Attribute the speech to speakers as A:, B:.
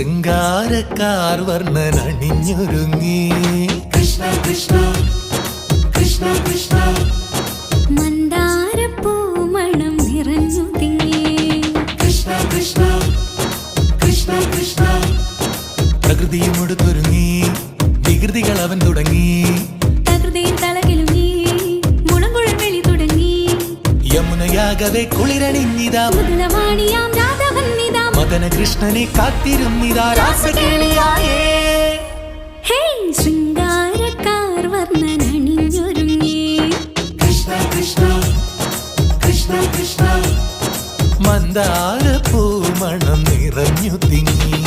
A: ശൃംഗാരക്കാർ വർണ്ണനണിഞ്ഞൊരുങ്ങി
B: കൃഷ്ണ കൃഷ്ണ കൃഷ്ണ കൃഷ്ണ
C: മന്ദാരപ്പൂമണം നിറഞ്ഞു തിങ്ങി
B: കൃഷ്ണ കൃഷ്ണ കൃഷ്ണ കൃഷ്ണ
A: പ്രകൃതിയും ഒടുത്തൊരുങ്ങി വികൃതികൾ അവൻ തുടങ്ങി
C: പ്രകൃതിയിൽ തലകിലുങ്ങി മുളങ്കുഴൽ വെളി തുടങ്ങി
A: യമുനയാകവെ കുളിരണിഞ്ഞിതാ
C: മുതലവാണിയാം രാധവന്നിതാ
A: മദന കൃഷ്ണനെ കാത്തിരുന്നിതാ രാസകേളിയായേ
C: ഹേ ശൃംഗാരക്കാർ വർണ്ണനണിഞ്ഞൊരുങ്ങി
B: കൃഷ്ണ കൃഷ്ണ കൃഷ്ണ കൃഷ്ണ
A: മന്ദാരപ്പൂമണം നിറഞ്ഞു തിങ്ങി